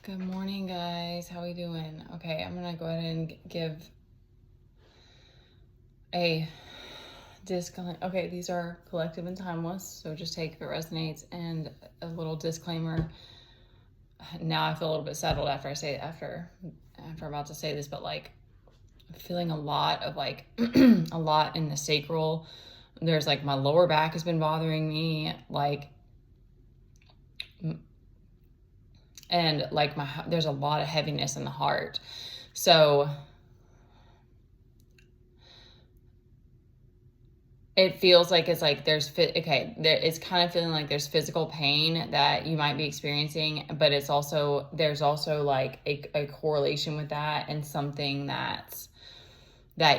Good morning, guys. How we doing? Okay, I'm gonna go ahead and give a disclaimer. Okay, these are collective and timeless, so just take if it resonates. And a little disclaimer. Now I feel a little bit settled after I'm about to say this, but like I'm feeling a lot of like a lot in the sacral. There's like my lower back has been bothering me, like, and like there's a lot of heaviness in the heart. So it feels like it's like it's kind of feeling like there's physical pain that you might be experiencing, but there's also like a correlation with that and something that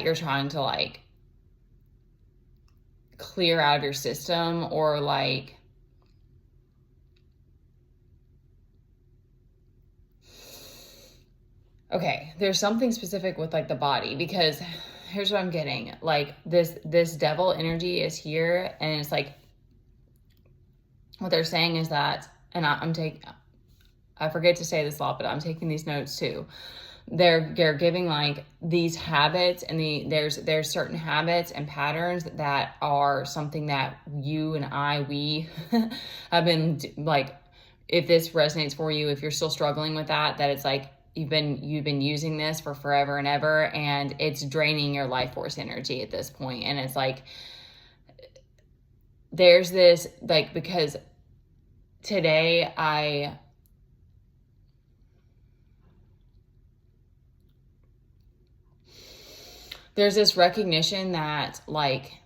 you're trying to like clear out of your system, or like there's something specific with like the body, because here's what I'm getting. Like this devil energy is here, and it's like what they're saying is that, and I forget to say this a lot, but I'm taking these notes too. They're giving like these habits, and there's certain habits and patterns that are something that you and we have been like, if this resonates for you, if you're still struggling with that it's like you've been using this for forever and ever, and it's draining your life force energy at this point. And it's like there's this like, because today there's this recognition that like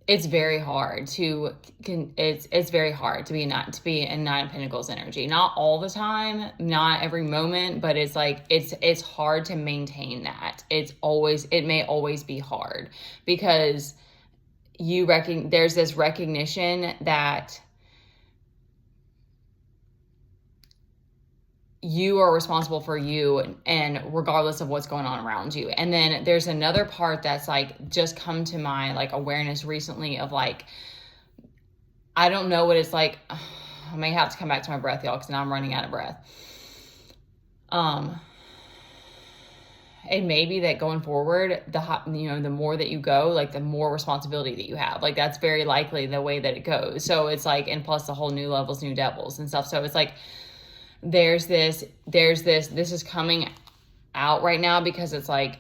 it's very hard to be in Nine of Pentacles energy. Not all the time, not every moment, but it's like it's hard to maintain that. It may always be hard, because there's this recognition that you are responsible for you, and regardless of what's going on around you. And then there's another part that's like just come to my like awareness recently of like, I don't know what it's like. I may have to come back to my breath, y'all, because now I'm running out of breath. It may be that going forward, the more that you go, like the more responsibility that you have. Like that's very likely the way that it goes. So it's like, and plus the whole new levels, new devils and stuff. So it's like, this is coming out right now, because it's like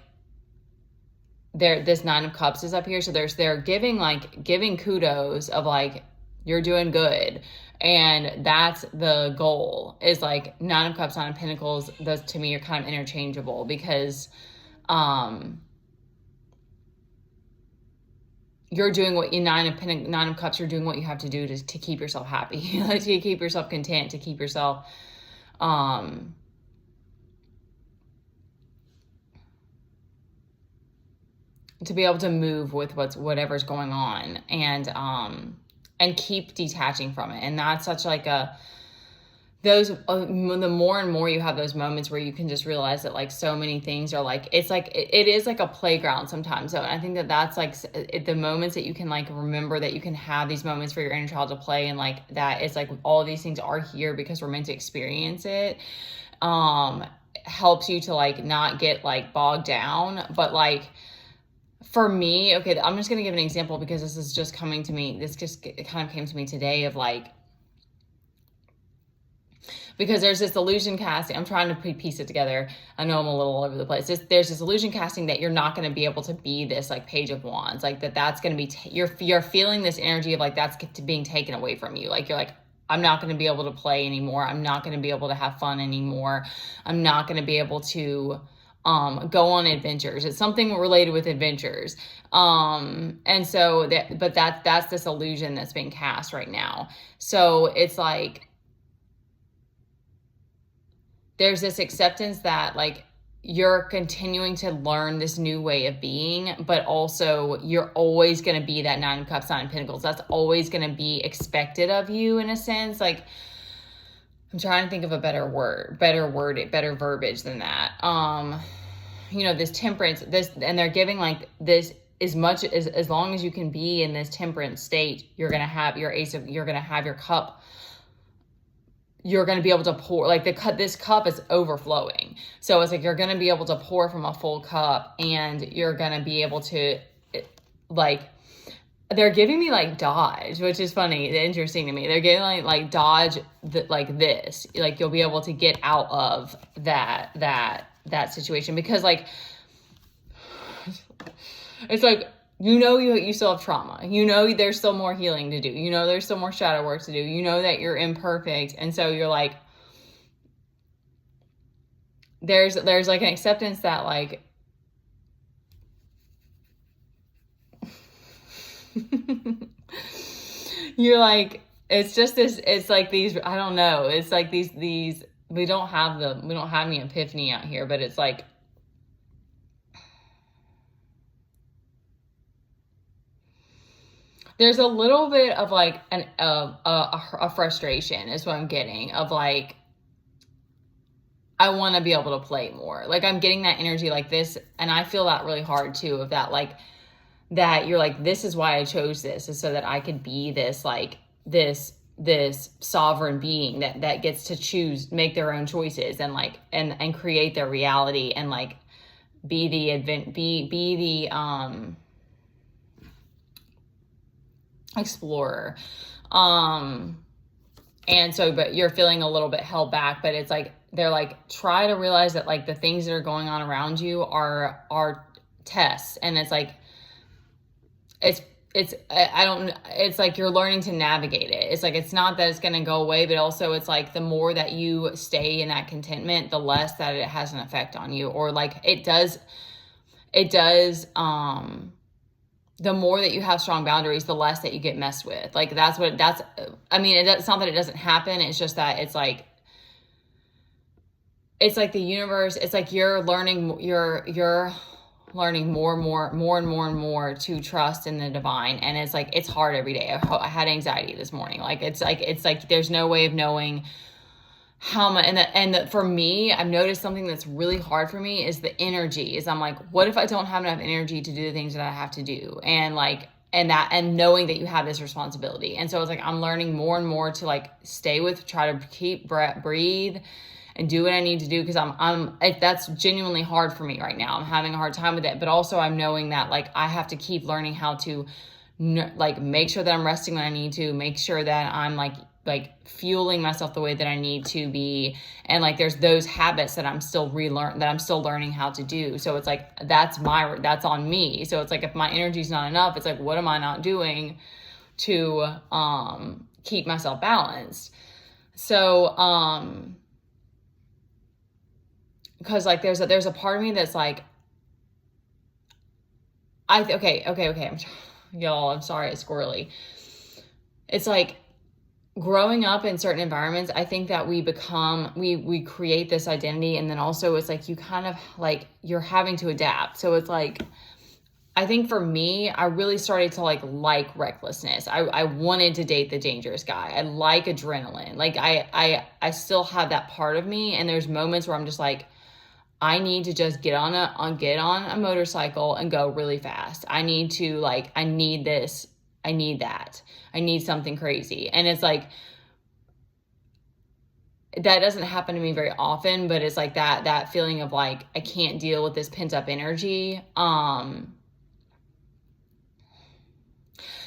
this Nine of Cups is up here. So they're giving kudos of like, you're doing good. And that's the goal, is like Nine of Cups, Nine of Pentacles. Those to me are kind of interchangeable, because you're doing what you Nine of Cups, you're doing what you have to do to keep yourself happy, to keep yourself content, to keep yourself to be able to move with whatever's going on, and keep detaching from it. And that's such like the more and more you have those moments where you can just realize that like so many things are like, it's like it is like a playground sometimes. So and I think that's like the moments that you can like remember that you can have these moments for your inner child to play, and like that it's like all these things are here because we're meant to experience it. Helps you to like not get like bogged down. But like for me, okay, I'm just gonna give an example, because this is just coming to me. It kind of came to me today of like, because there's this illusion casting. I'm trying to piece it together. I know I'm a little all over the place. There's this illusion casting that you're not going to be able to be this like Page of Wands, like that's going to be you're feeling this energy of like that's being taken away from you. Like you're like, I'm not going to be able to play anymore. I'm not going to be able to have fun anymore. I'm not going to be able to go on adventures. It's something related with adventures. And so that's this illusion that's being cast right now. So it's like, there's this acceptance that like you're continuing to learn this new way of being, but also you're always going to be that Nine of Cups, Nine of Pentacles. That's always going to be expected of you in a sense. Like, I'm trying to think of a better verbiage than that. This temperance, and they're giving like this, as long as you can be in this temperance state, you're going to have your cup you're going to be able to pour, like this cup is overflowing. So it's like, you're going to be able to pour from a full cup, and you're going to be able to, like, they're giving me like dodge, which is funny, interesting to me. They're giving like dodge, like this, like you'll be able to get out of that situation, because like, it's like, you still have trauma. There's still more healing to do. There's still more shadow work to do. That you're imperfect. And so you're like, there's like an acceptance that like, you're like, it's just this, it's like these, I don't know. It's like these, we don't have any epiphany out here, but it's like, there's a little bit of like a frustration is what I'm getting, of like, I want to be able to play more. Like, I'm getting that energy like this. And I feel that really hard too, of that, like, that you're like, this is why I chose this, is so that I could be this, like, this sovereign being that gets to choose, make their own choices, and like, and create their reality, and like be the explorer. And so, but you're feeling a little bit held back, but it's like, they're like, try to realize that like the things that are going on around you are tests. And it's like, it's like you're learning to navigate it. It's like, it's not that it's going to go away, but also it's like, the more that you stay in that contentment, the less that it has an effect on you. Or like, it does, the more that you have strong boundaries, the less that you get messed with. Like, I mean, it's not that it doesn't happen. It's just that it's like the universe, it's like you're learning more and more to trust in the divine. And it's like, it's hard every day. I had anxiety this morning. Like, it's like, there's no way of knowing how much. And for me, I've noticed something that's really hard for me is the energy. Is I'm like, what if I don't have enough energy to do the things that I have to do? And like, and knowing that you have this responsibility. And so it's like, I'm learning more and more to like try to keep breathe and do what I need to do. Cause that's genuinely hard for me right now. I'm having a hard time with it, but also I'm knowing that like, I have to keep learning how to like make sure that I'm resting when I need to, make sure that I'm like fueling myself the way that I need to be. And like, there's those habits that I'm still learning how to do. So it's like, that's on me. So it's like, if my energy's not enough, it's like, what am I not doing to, keep myself balanced? So, cause like, there's a part of me that's like, okay. I'm sorry, it's squirrely. It's like, growing up in certain environments, I think that we create this identity. And then also it's like, you kind of like, you're having to adapt. So it's like, I think for me, I really started to like recklessness. I wanted to date the dangerous guy. I like adrenaline. Like I still have that part of me. And there's moments where I'm just like, I need to just get on a motorcycle and go really fast. I need this. I need that. I need something crazy. And it's like, that doesn't happen to me very often, but it's like that feeling of like, I can't deal with this pent up energy.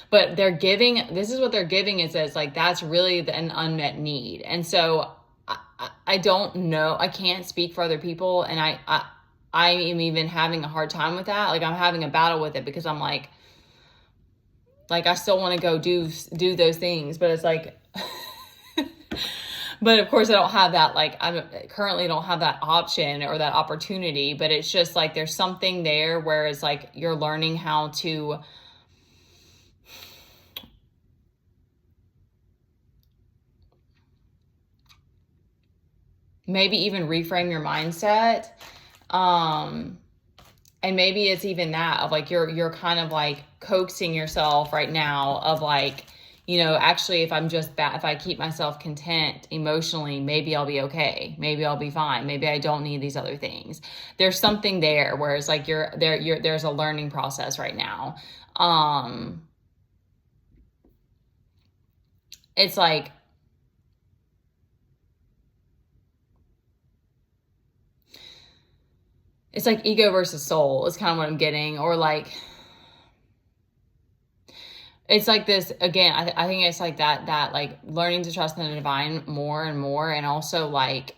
But this is what they're giving, is that it's like, that's really an unmet need. And so I don't know, I can't speak for other people. And I am even having a hard time with that. Like, I'm having a battle with it, because I'm like, I still want to go do those things, but it's like, but of course I don't have that, like, I currently don't have that option or that opportunity, but it's just like, there's something there where it's like, you're learning how to maybe even reframe your mindset. And maybe it's even that of like, you're kind of like coaxing yourself right now of like, actually, if I keep myself content emotionally, maybe I'll be okay. Maybe I'll be fine. Maybe I don't need these other things. There's something there where it's like, there's a learning process right now. It's like, it's like ego versus soul is kind of what I'm getting. Or like, it's like this, again, I think it's like that like learning to trust in the divine more and more. And also like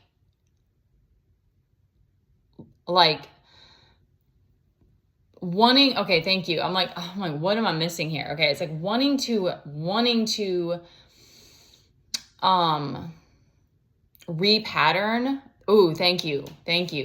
wanting, okay, thank you. I'm like, what am I missing here? Okay. It's like wanting to repattern. Ooh, thank you.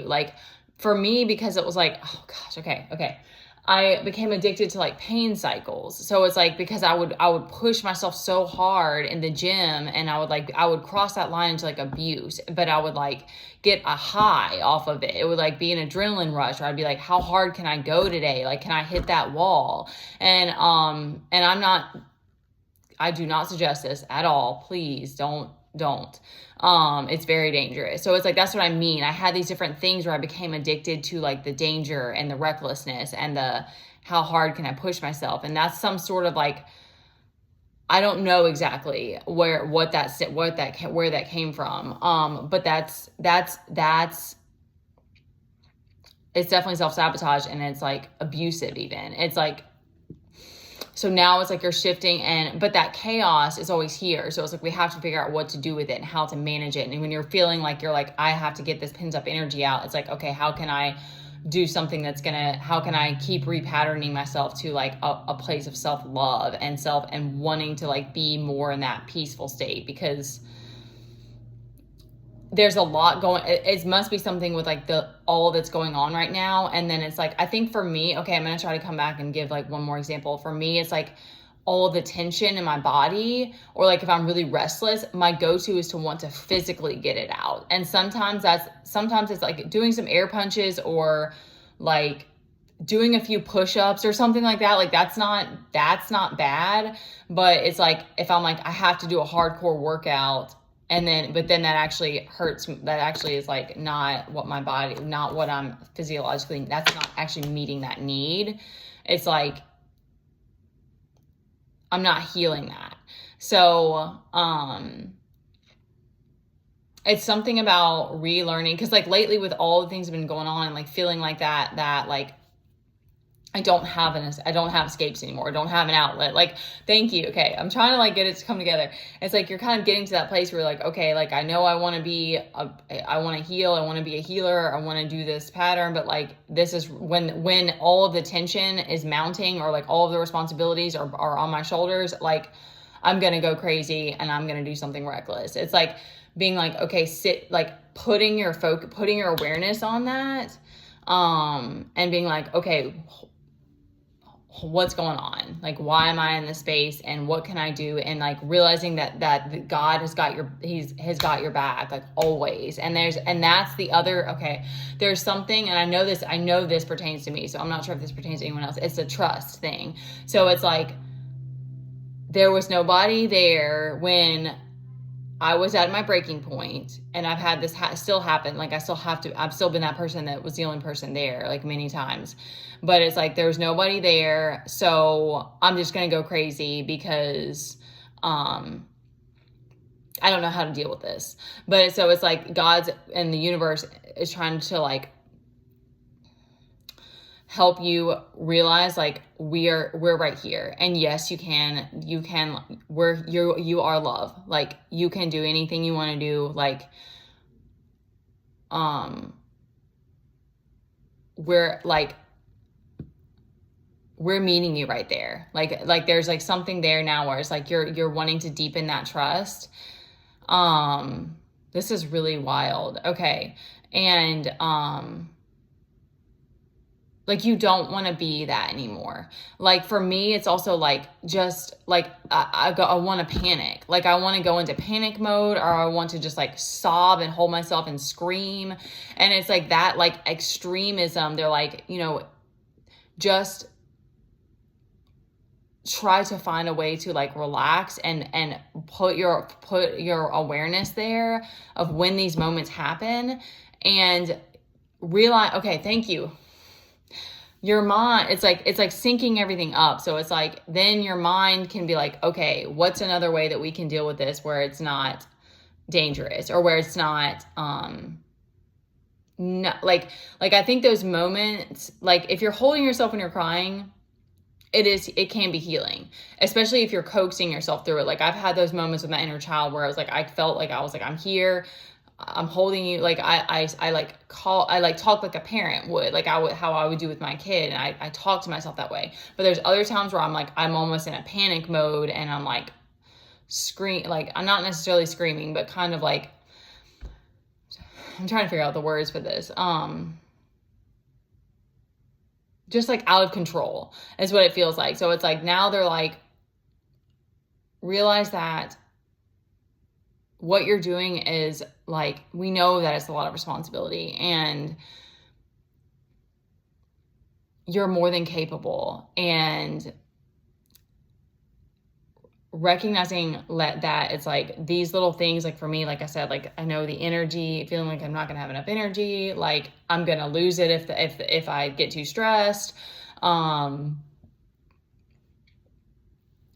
Like for me, because it was like, oh gosh, okay. I became addicted to like pain cycles. So it's like, because I would push myself so hard in the gym, and I would cross that line into like abuse, but I would like get a high off of it. It would like be an adrenaline rush, where I'd be like, how hard can I go today? Like, can I hit that wall? And I do not suggest this at all. Please don't. It's very dangerous. So it's like, that's what I mean. I had these different things where I became addicted to like the danger and the recklessness and the, how hard can I push myself? And that's some sort of like, I don't know exactly where that came from. But that's it's definitely self-sabotage, and it's like abusive even. It's like, so now it's like you're shifting, but that chaos is always here. So it's like we have to figure out what to do with it and how to manage it. And when you're feeling like you're like, I have to get this pent up energy out, it's like, okay, how can I do something how can I keep repatterning myself to like a place of self-love and wanting to like be more in that peaceful state? Because there's a lot going, it must be something with like all that's going on right now. And then it's like, I think for me, okay, I'm going to try to come back and give like one more example. For me, it's like all of the tension in my body, or like if I'm really restless, my go-to is to want to physically get it out. And sometimes it's like doing some air punches, or like doing a few push-ups or something like that. Like that's not bad, but it's like, if I'm like, I have to do a hardcore workout, but then that actually hurts. That actually is like not what my body, not what I'm physiologically, that's not actually meeting that need. It's like, I'm not healing that. So, it's something about relearning. Cause like lately with all the things that have been going on, and like feeling like that like, I don't have escapes anymore. I don't have an outlet. Like, thank you. Okay. I'm trying to like get it to come together. It's like, you're kind of getting to that place where you're like, okay, like I know I want to heal. I want to be a healer. I want to do this pattern, but like, this is when all of the tension is mounting, or like all of the responsibilities are on my shoulders. Like, I'm going to go crazy and I'm going to do something reckless. It's like being like, okay, putting your awareness on that. And being like, okay, what's going on? Like, why am I in this space, and what can I do? And like realizing that God has got your back, like always. And that's the other, okay, there's something, and I know this pertains to me, so I'm not sure if this pertains to anyone else. It's a trust thing. So it's like, there was nobody there when I was at my breaking point, and I've had this still happen. Like I've still been that person that was the only person there, like many times, but it's like, there's nobody there. So I'm just going to go crazy because, I don't know how to deal with this. But so it's like God's and the universe is trying to like help you realize like we're right here. And yes, you are love. Like you can do anything you want to do. Like, we're meeting you right there. Like there's like something there now where it's like, you're wanting to deepen that trust. This is really wild. Okay. And, like, you don't want to be that anymore. Like, for me, it's also like, just like, I want to panic. Like, I want to go into panic mode, or I want to just like sob and hold myself and scream. And it's like that, like extremism. They're like, just try to find a way to like relax and put your awareness there of when these moments happen, and realize, okay, thank you. Your mind, it's like syncing everything up. So it's like, then your mind can be like, okay, what's another way that we can deal with this where it's not dangerous, or where it's not no, like I think those moments, like if you're holding yourself when you're crying, it can be healing, especially if you're coaxing yourself through it. Like I've had those moments with my inner child where I was like, I felt like I was like, I'm here, I'm holding you. Like I talk like a parent would, like how I would do with my kid. And I talk to myself that way. But there's other times where I'm almost in a panic mode and I'm like like I'm not necessarily screaming, but kind of like, I'm trying to figure out the words for this. Just like out of control is what it feels like. So it's like now they're like, realize that what you're doing is like, we know that it's a lot of responsibility and you're more than capable, and recognizing that it's like these little things, like for me, like I said, like I know the energy, feeling like I'm not gonna have enough energy, like I'm gonna lose it if I get too stressed.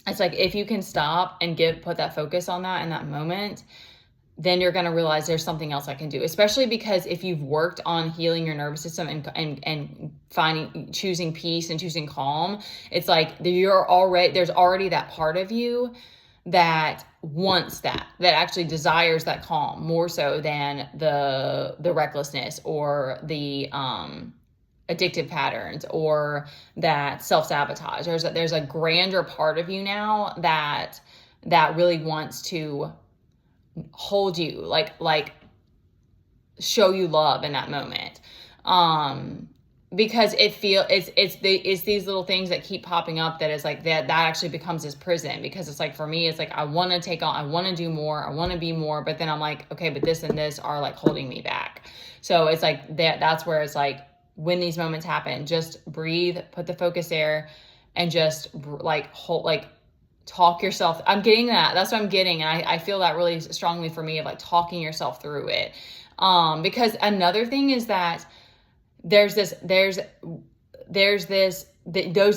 It's like if you can stop and put that focus on that in that moment, then you're going to realize there's something else I can do, especially because if you've worked on healing your nervous system and choosing peace and choosing calm, it's like there's already that part of you that wants that actually desires that calm more so than the recklessness or the addictive patterns or that self-sabotage. There's a grander part of you now that really wants to hold you, like show you love in that moment. Because it's these little things that keep popping up that is like that actually becomes this prison, because it's like, for me, it's like, I want to take on, I want to do more, I want to be more, but then I'm like, okay, but this and this are like holding me back. So it's like that's where it's like, when these moments happen, just breathe, put the focus there, and just like talk yourself. I'm getting that. That's what I'm getting. And I feel that really strongly for me, of like talking yourself through it. Because another thing is that those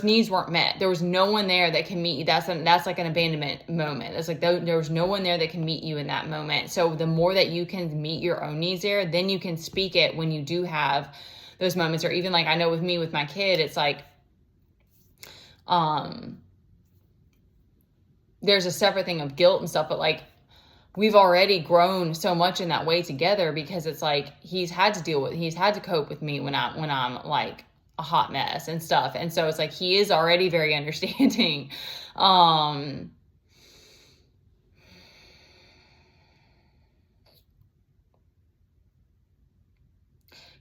needs weren't met. There was no one there that can meet you. That's like an abandonment moment. It's like there was no one there that can meet you in that moment. So the more that you can meet your own needs there, then you can speak it when you do have those moments. Or even like, I know with me, with my kid, it's like, there's a separate thing of guilt and stuff, but like, we've already grown so much in that way together, because it's like, he's had to cope with me when I'm like a hot mess and stuff. And so it's like, he is already very understanding.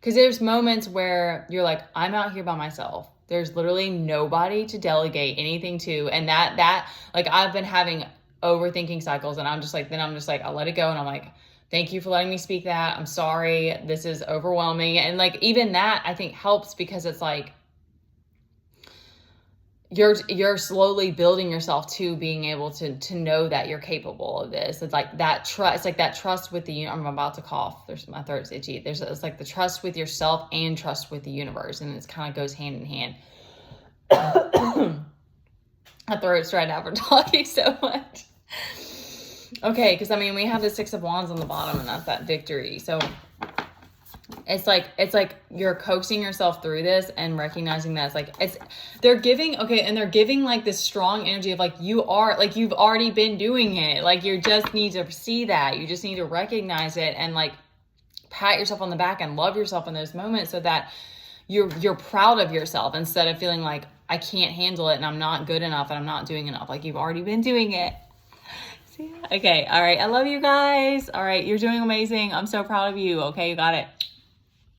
Because there's moments where you're like, I'm out here by myself. There's literally nobody to delegate anything to. And that like, I've been having overthinking cycles, and I'm just like, I let it go. And I'm like, thank you for letting me speak that. I'm sorry. This is overwhelming. And like, even that I think helps, because it's like, you're slowly building yourself to being able to know that you're capable of this. It's like that trust. It's like that trust with I'm about to cough. My throat's itchy. It's like the trust with yourself and trust with the universe. And it kind of goes hand in hand. My throat's dried out for talking so much. Okay. Because I mean, we have the 6 of Wands on the bottom, and that's that victory. So it's like you're coaxing yourself through this and recognizing that they're giving like this strong energy of like, you've already been doing it. Like, you just need to see that. You just need to recognize it and like pat yourself on the back and love yourself in those moments, so that you're proud of yourself, instead of feeling like, I can't handle it and I'm not good enough and I'm not doing enough. Like, you've already been doing it. Okay. All right. I love you guys. All right. You're doing amazing. I'm so proud of you. Okay. You got it.